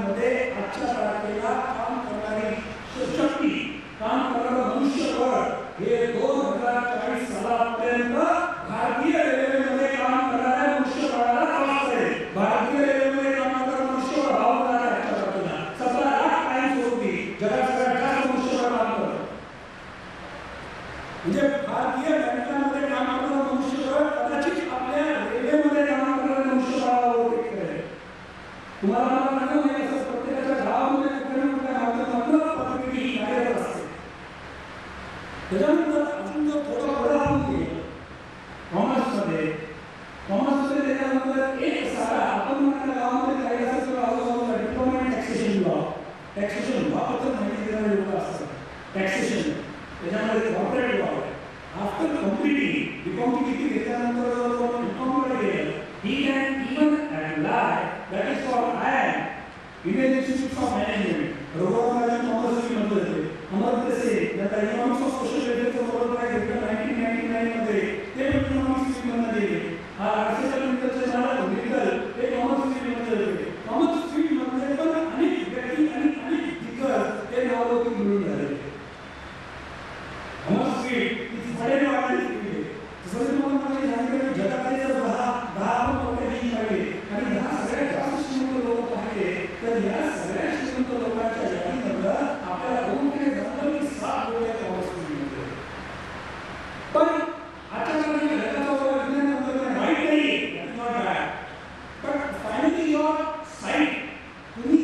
बँकांमध्ये आजच्या तारखेला काम करणारी शक्ती, काम करणारं मनुष्यबळ हे 2040 सालापर्यंत भारतीय रेल्वेमध्ये काम करणाऱ्या मनुष्यबळाला क्रॉस करेल. भारतीय रेल्वेमध्ये काम करणारा मनुष्यबळ भावणार आहे आजच्या तारखेला 17 लाख टाइम्स होती जगात सगळ्यात जास्त मनुष्यबळ काम करतं. म्हणजे भारतीय बँकांमध्ये काम करणारं मनुष्यबळ कदाचित आपल्या रेल्वेमध्ये काम करणाऱ्या मनुष्यबळाला ओव्हरटेक करेल. तुम्हाला मला माहिती आहे असं प्रत्येकाच्या गावामध्ये कुठल्या माध्यमातून प्रतिनिधी कार्यरत असते. त्याच्यानंतर अजून जर थोडं पुढे आपण गेलो कॉमर्समध्ये त्याच्यानंतर एक सारा आपण आपल्या गावामध्ये काही असं किंवा आजूबाजूला डिप्लोमेंट टॅक्सेशन लॉ बद्दल माहिती देणारे लोक असतात. टॅक्सेशन त्याच्यामध्ये कॉर्पोरेट लॉ आहे. आफ्टर कम्प्लिटिंग बीकॉम किती घेतल्यानंतर बीकॉमकडे गेलं he can even apply that is for Indian institute of management Raghuvansh commerce मध्ये होते. आम्हाला तसे आता इकॉनॉमिक्स ऑफ सोशल वेलफेअरचं बरोबर आहे 1999 मध्ये ते इकॉनॉमिक्स फील्डमध्ये गेले. हा आर्टिफिशियल इंटेलिजन्स झाला मेडिकल हे कॉमर्स फील्डमध्ये होते. कॉमर्स फील्डमध्ये पण अनेक व्यक्ती आणि अनेक दिग्गज हे नावलौकिक मिळून झाले. कॉमर्स फील्ड ही फायदे वाढलेली फील्ड आहे. जसं तुम्हाला माहिती आहे जगातले जर 10 लोकांची पाहिजे आणि 10 सगळ्यात जास्त श्रीमंत लोक पाहिले तर या सगळ्या श्रीमंत लोकांच्या यादीमधलं आपल्याला 7 लोक या कॉमर्स फील्डमध्ये. पण आजच्या काळात जगाचा विज्ञान तंत्रज्ञान वाईट नाही, not bad, but finally your site तुम्ही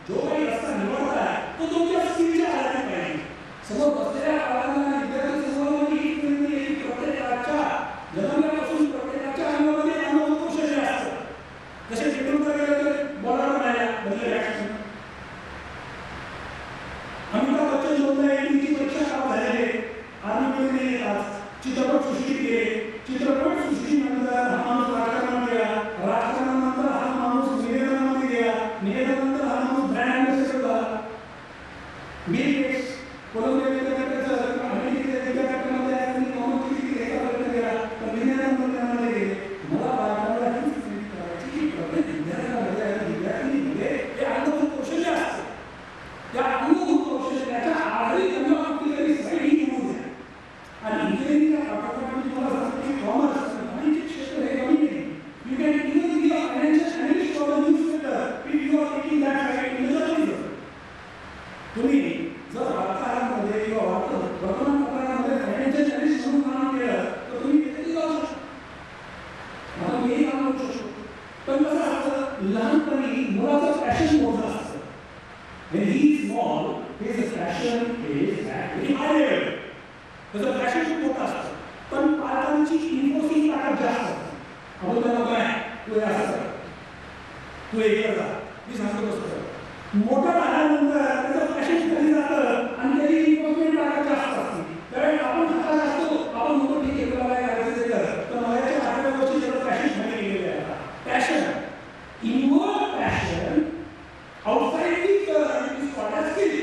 जो काही रस्ता निवडताय तो तुमच्या स्किलच्या आधारे पाहिजे. समोर बसलेल्या काळांना विद्यार्थ्यांसमोर प्रत्येकाच्या जन्मल्यापासून प्रत्येकाच्या अंगामध्ये अनुभव कौशल्य असतं. जसे तेंडुलकर गेले तर बॉलर बनायला बदले बॅट्समन. अमिताभ बच्चन 2018 ची परीक्षा का झालेले आर्मीमध्ये येतात. चित्रपट सृष्टीत गेले. चित्रपट सृष्टीनंतर हा माणूस राजकारणात गेला. राजकारणानंतर हा माणूस निवेदनामध्ये गेला. निवेदनानंतर हा माणूस ब्रँड अँबॅसेडर झाला. बिल गेट्स कोलंबिया विद्यापीठाचं अमेरिकेच्या विद्यापीठामध्ये त्यांनी कॉमर्सची घ्यायचा प्रयत्न केला तर विज्ञान तंत्रज्ञानामध्ये गेले. मला बाळाला ही फील्ड करायची की प्रत्येक विद्यार्थ्यामध्ये आणि विद्यार्थिनीमध्ये हे अनुभव कौशल्य असतं. त्या अनुभव कौशल्याच्या आधारे त्यांना कुठलीतरी साईड ही निवडून द्या. आणि इंजिनिअरिंगच्या पाठ्यक्रमात तुम्हाला सांगतो की कॉमर्स आणि क्षेत्र हे कमी नाही. You can even be a financial analyst or a newspaper if you are taking that side in the journalism. तुम्ही जर वार्ताहरांमध्ये किंवा वर्तमानपत्रामध्ये फायनान्शियल अनालिस्ट म्हणून काम केलं तर तुम्ही तिथे जाऊ शकता. आता मीही काम करू शकतो. पण कसं असतं लहानपणी मुलाचं पॅशन मोठं असतं. When he is small, his passion is at very high level. त्याचं पॅशन खूप मोठं असतं. पण पालकांची इन्फोर्सिंग ताकद जास्त असते. आपण त्यांना काय तू हे असं कर, तू हे कर जा, मी सांगतो कसं कर. मोठं झाल्यानंतर त्याचं पॅशन खाली जातं आणि त्याची इन्फोर्समेंट ताकद जास्त असते. कारण आपण हातात असतो, आपण म्हणतो ठीक आहे तुला काय करायचं ते कर. पण वयाच्या 18व्या वर्षी त्याचं पॅशन खाली गेलेलं आहे. आता passion inward passion outside is called as skill.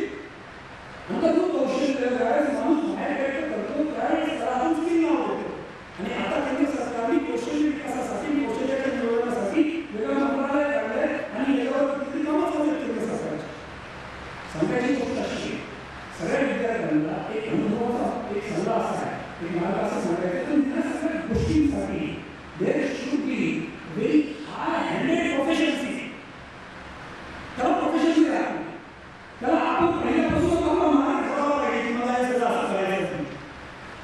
अंतर्गत कौशल्य ज्यावेळेस माणूस बाहेर व्यक्त करतो त्यावेळेस त्याला स्किल नाव देतो. आणि आता केंद्र सरकारने कौशल्य विकासासाठी कौशल्याच्या निवडण्यासाठी वेगळं मंत्रालय काढलंय आणि याच्यावर किती कामं चालू आहेत केंद्र सरकारची. सांगायची गोष्ट अशी सगळ्या विद्यार्थ्यांना एक अनुभवाचा एक सल्ला असा आहे की मला असं सांगायचं तर या सगळ्या गोष्टींसाठी there should be very high handed proficiency. त्याला प्रोफेशनसी राहते. त्याला आपण पहिल्यापासून आपला मार्ग ठरवावा पाहिजे की मला हे सगळं असं करायचं.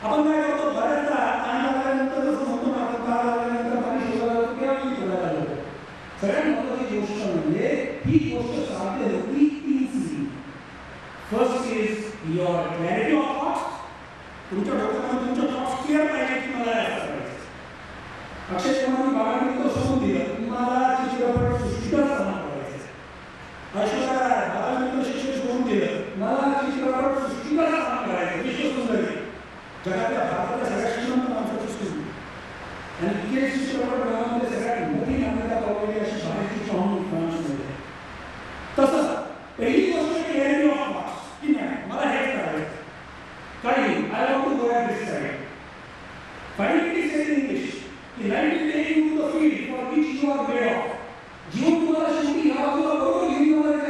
आपण काय करतो बऱ्याचदा पाणी लागल्यानंतर जसं म्हणतो ना आपण कार लागल्यानंतर पाणी शोधायला लागतो किंवा मी शोधायला लागतो. सगळ्यात महत्त्वाची गोष्ट म्हणजे ही गोष्ट साध्य होती easy. First is your clarity of thoughts. तुमच्या डोक्यामध्ये तुमचे थॉट्स क्लिअर पाहिजे की मला हे असं करायचं. अक्षय कुमारने बाळांनी तो समजून दिलं तुम्हाला चित्रपट सृष्टीतच काम करायचं. ऐश्वर्या राय बाळांनी शिक्षण सोडून दिलं मला चित्रपट सृष्टीतच काम करायचं. विश्वसुंदरी जगातल्या भारताच्या सगळ्या श्रीमंत माणसाची सुरू आणि इथे चित्रपट जगामध्ये सगळ्यात मोठी मान्यता पावलेली अशी बाहेरची पाहून फ्रान्समध्ये. तसंच पहिली गोष्ट क्लॅरिटी ऑफ थॉट्स की नाही मला हेच करायचं. काही I want to go at this side. Finally it is in English की life will take you to the field for which you are made of. जीवन तुम्हाला शेवटी या बाजूला बरोबर घेऊन जाणार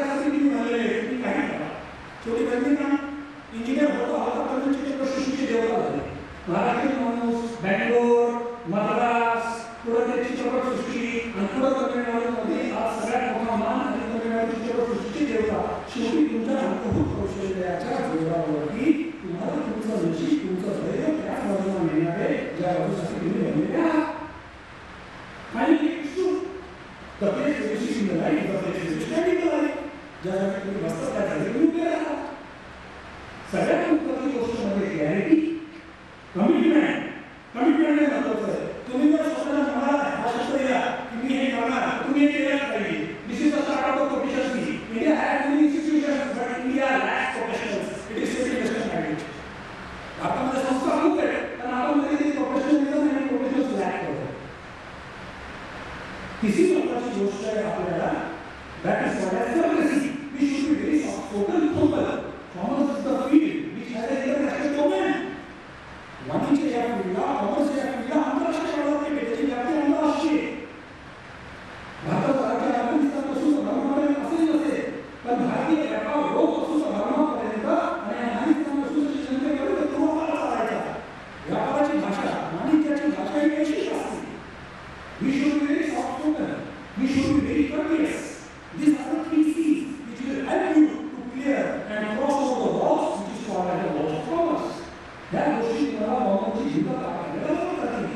ठेवता. शेवटी तुमच्या अंगभूत कौशल्याच्या जोरावरती तुम्हाला तुमचं नशीब, तुमचं धैर्य त्याच बाजूला मिळणार आहे ज्या बाजूसाठी तुम्ही बनलेले आहात. आणि the place where you see in the light, the place where you stand in the light, ज्यासाठी तुम्ही बसता त्या जागी तुम्ही उभे राहा. सगळ्यात महत्त्वाची गोष्ट म्हणजे गॅरंटी, कमिटमेंट. कमिटमेंट हे महत्त्वाचं आहे. तुम्ही जर स्वतःला म्हणाला हा शब्द दिला की मी हे करणार, तुम्ही हे केलंच पाहिजे. This is the start of proficiency. India has many institutions but India lacks professionals. It is state western language. भारतामध्ये संस्था खूप आहे पण आपण मध्ये प्रोफेशनलिझम आणि प्रोफेशनल्स लॅक करतो. तिसरी महत्त्वाची गोष्ट आहे आपल्याला, that is what is democracy. We should be very soft-spoken, humble. Commerce is the field which has an international domain. वाणिज्य या फील्डला, कॉमर्स या फील्डला आंतरराष्ट्रीय बाजारपेठ आहे, त्याची व्याप्ती आंतरराष्ट्रीय. भारतात राज्य अफगाणिस्तानपासून बर्मापर्यंत असेल नसेल, पण भारतीय व्यापार रोजपासून बर्मापर्यंत आणि अफगाणिस्तानपासून श्रीलंकेपर्यंत पूर्वपराला चालायचा. व्यापाराची भाषा, वाणिज्याची भाषा ही वैशिष्ट्य असते. We should be very soft-spoken. We should be very courteous. These are the 3 C's which will help you to clear and cross over the walls which is called as the walls of commerce. या गोष्टी तुम्हाला वावरण्याची हिंमत आपल्याला जरूर करते.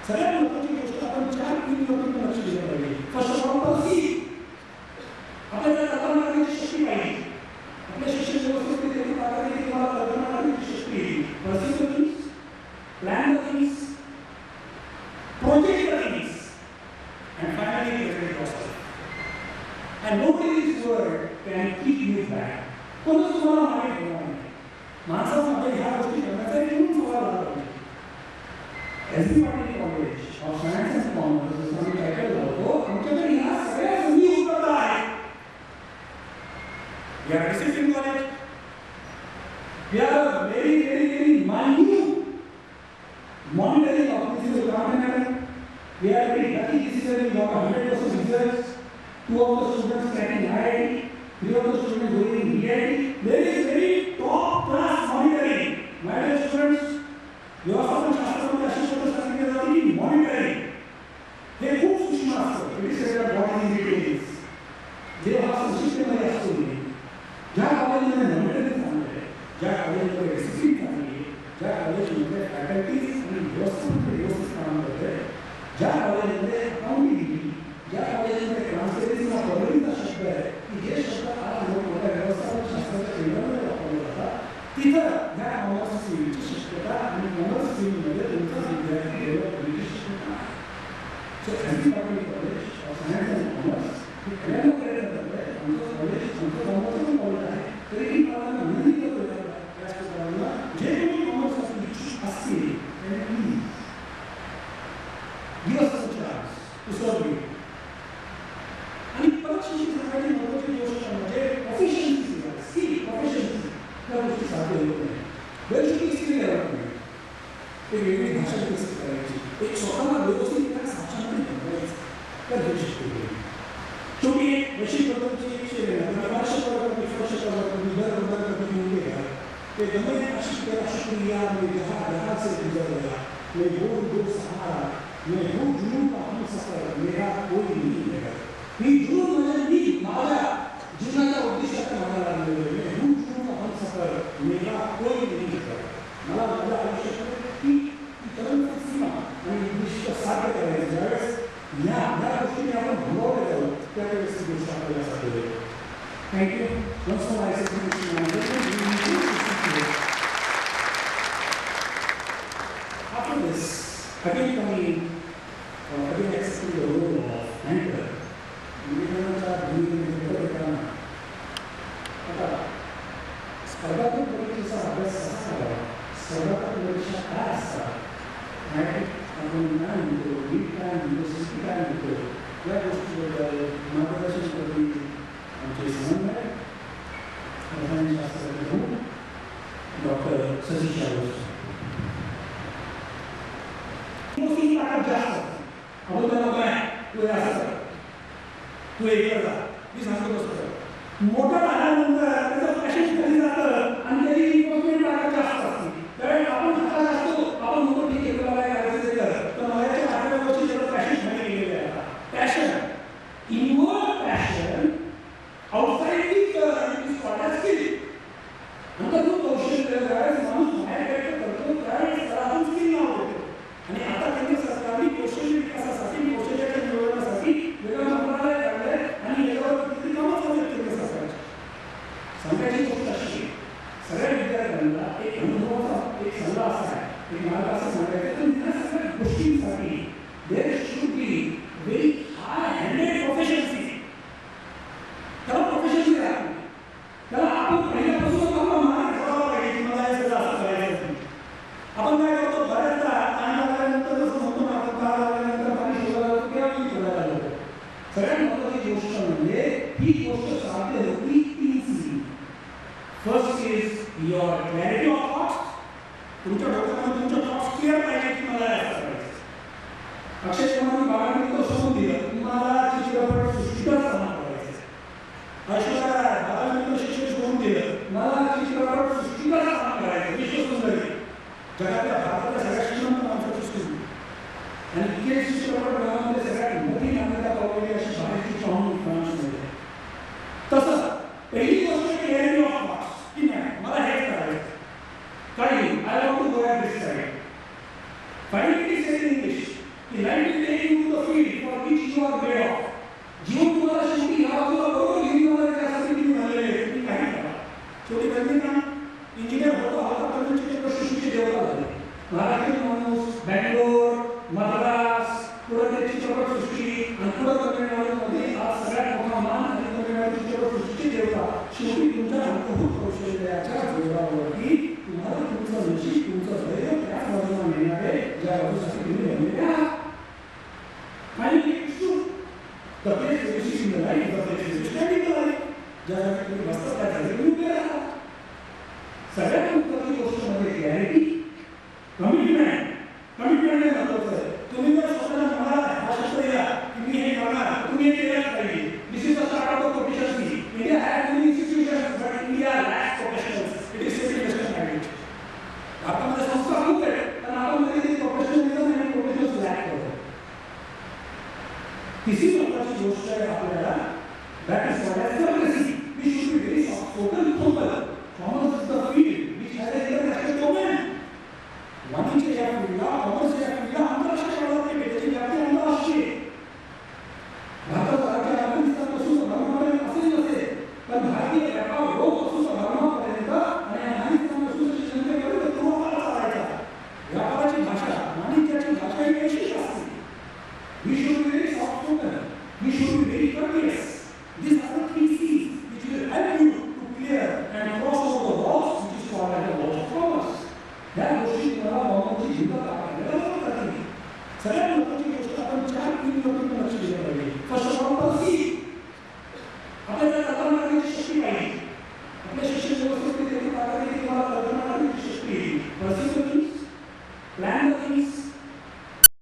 सगळ्यात महत्त्वाची गोष्ट आपण 4 P वरती लक्ष दिलं पाहिजे. First of all C. आपल्याला कल्पना करण्याची शक्ती पाहिजे. आपल्या शिक्षण व्यवस्थेमध्ये ताकद तुम्हाला कल्पना करण्याची शक्ती येईल. Persistence, plan the things, project the things, and finally present yourself. And nobody in this world can keep you back. कोणीच तुम्हाला मागे ठेवणार नाही. माणसामध्ये ह्या गोष्टी करण्याचा एक म्हणून सवाल आला पाहिजे. S.B.. Patil college of science and commerce जसं आम्ही टायटल लावतो, आमच्याकडे ह्या सगळ्या संधी उपलब्ध आहेत. We are a discipline college. We are a very, very, very minute monitoring of this is a common. We are very lucky this year we got 100% results. 2 of the students cracking IIT, 3 of the students going in EIT. There is very top class monitoring. My dear students, व्यवस्थापन शास्त्रामध्ये अशी शब्द सांगितले जाते की monitoring हे खूप सूक्ष्म असतं. It is sed body details. जे हा संक्षिप्तमध्ये असतो नाही. ज्या कॉलेजमध्ये मॉनिटरिंग चांगलं आहे, ज्या कॉलेजमध्ये डिसिप्लिन चांगली आहे, ज्या कॉलेजमध्ये फॅकल्टीज आणि व्यवस्थित काम करते, ज्या कॉलेजमध्ये अकाउंटिंग, ज्या कॉलेजमध्ये ट्रान्सलेशन हा प्रबलित शब्द आहे की जे शब्द आज मोठ्या व्यवस्थापन शास्त्राच्या केंद्रामध्ये वापरले जातात, तिथं ह्या कॉमर्स स्ट्रीमची शक्यता आणि कॉमर्स स्ट्रीममध्ये तुमचा विद्यार्थी डेव्हलप होण्याची शक्यता आहे. So S.B.. Patil college of science and commerce हे पहिल्यांदा प्रयत्न करत आहे. आमचं कॉलेज आमचं कॉमर्सचं कॉलेज आहे, तरीही मला विनंती करतो त्या स्टुडंटला जे कोणी कॉमर्स असतील त्यांनी give us a chance to serve you. आणि परीक्षेची सगळ्यात महत्त्वाची गोष्ट म्हणजे प्रोफेशनसी. स्किल प्रोफेशनसी या गोष्टी साध्य होत नाही. वेगवेगळी स्किल यायला पाहिजे. एक वेगळी भाषा विकसित करायची, एक स्वतःला व्यवस्थित त्या साक्षामध्ये बनवायचं, त्या गोष्टी शेवटी एक अशी पद्धतीची एक शेर आहे ना, वर्षभर वर्षभर दर घेऊन गेला ते गमे अशी तेरा शुक्रिया में जहाँ जहाँ से गुजर गया मैं दो सहारा मैं हूँ जुनून का हम सफर मेरा कोई नहीं है. मी जुनून म्हणजे मी माझ्या जीवनाच्या उद्देशाकडे म्हणायला लागलेलो आहे. मैं हूँ जुनून का हम सफर मेरा कोई नहीं है. मला माझ्या आयुष्यात ती तरंगती सीमा आणि उद्दिष्ट साध्य करायचं ज्यावेळेस या गोष्टी आपण भोगवल्या जाऊ त्यावेळेस ती गोष्ट आपल्याला साध्य होईल. Thank you. After this, again coming again accepting the role of mentor. निवेदनाच्या भूमिकेमध्ये करताना आता स्पर्धात्मक परीक्षेचा अभ्यास कसा करावा, स्पर्धात्मक परीक्षा काय असतात, आपण काय म्हणतो, नीट काय म्हणतो, सीटी काय म्हणतो, या गोष्टीबद्दल मार्गदर्शन करणे आमचे समन्वय रसायनशास्त्राचे प्रमुख डॉक्टर सतीश यादव. ताकद जास्त आपण त्याला काय तू असं कर, तू एकला जा, मी सांगतो कसं. मोठं झाल्यानंतर त्याचं पॅशन कधी जातं आणि त्याची इन्व्हेस्टमेंट ताकद जास्त असते. त्यावेळेस आपण स्वतः असतो, आपण म्हणतो ठीक आहे तुला काय करायचं ते कर, तर माझ्याच्या 8व्या वर्षी त्याचं पॅशन खाली गेलेलं आहे. आता passion, inward passion, outside First is your clarity of thoughts. तुमच्या डोक्यामध्ये तुमचे थॉट्स क्लिअर पाहिजे की मला असं करायचं. अक्षय कुमारने बाळांनी तो सोडून दिलं, तुम्हाला चित्रपट सृष्टीतच काम करायचं. ऐश्वर्या राय बाळांनी शिक्षण सोडून दिलं, मला चित्रपट सृष्टीतच काम करायचं. विश्वसुंदरी जगातल्या भारताच्या सगळ्या श्रीमंत माणसाची सुरू आणि इथे चित्रपट जगामध्ये सगळ्यात मोठी मान्यता पावलेली अशी भारतीय पाहून फ्रान्समध्ये. तसंच पहिली गोष्ट क्लिअरिटी ऑफ थॉट्स की नाही मला हेच करायचं काही I want to go at this side. Finally it is in English की life will take you to the field for which you are made of. जीवन तुम्हाला शेवटी या बाजूला बरोबर घेऊन जाणार त्यासाठी तुम्ही बनलेले तुम्ही काही करा. शेवटी रजनीकांत इंजिनियर होता पण चित्रपटसृष्टीचे देवता झाले. महाराष्ट्रीयन माणूस बँगलोर मद्रास पुढे ते चित्रपटसृष्टी आणि पुढे तमिळनाडूमध्ये आज सगळ्यात मोठा मान आणि तमिळनाडू चित्रपटसृष्टी देवता. शेवटी तुमच्या अंतर्भूत कौशल्याच्या जोरावरती तुम्हाला तुमचं नशीब तुमचं धैर्य त्याच बाजूला मिळणार आहे ज्या बाजूसाठी तुम्ही बनलेले आहात. आणि the place where you see in the life, the place where you stand in the life, ज्या जागी तुम्ही बसता त्या जागी तुम्ही उभे राहा. सगळ्यात महत्त्वाची गोष्ट म्हणजे क्लॅरिटी, कमिटमेंट. कमिटमेंट हे महत्त्वाचं आहे. तुम्ही जर स्वतःला म्हणाला हा शब्द या की मी हे करणार तुम्ही हे केलंच पाहिजे. This is the start of proficiency. India has many institutions but India lacks professionals. It is semi western language. भारतामध्ये संस्था खूप आहेत पण आपण मध्ये प्रोफेशनलिझम आणि प्रोफेशनल्स लॅक करतो. तिसरी महत्त्वाची गोष्ट आहे आपल्याला that is called as democracy. We should be very spoken formal. Commerce is the field which has a international domain. वाणिज्य या फील्डला कॉमर्स या फील्डला आंतरराष्ट्रीय स्तरावरती त्याची व्याप्ती आंतरराष्ट्रीय. भारतासारख्या अफगाणिस्तानपासून बर्मापर्यंत असेल नसेल पण भारतीय व्यापार रोजपासून बर्मापर्यंत आणि अफगाणिस्तानपासून श्रीलंकेपर्यंत तुम्हाला चालायचा. व्यापाराची भाषा वाणिज्याची भाषा ही कशी असते. We should be very soft-spoken. We should be very courteous. These are the three C's which will help you to clear and cross over the walls which is called as the walls of commerce. या गोष्टी तुम्हाला बॉम्बची जिंकत आपल्याला मदत करतील. सगळ्यात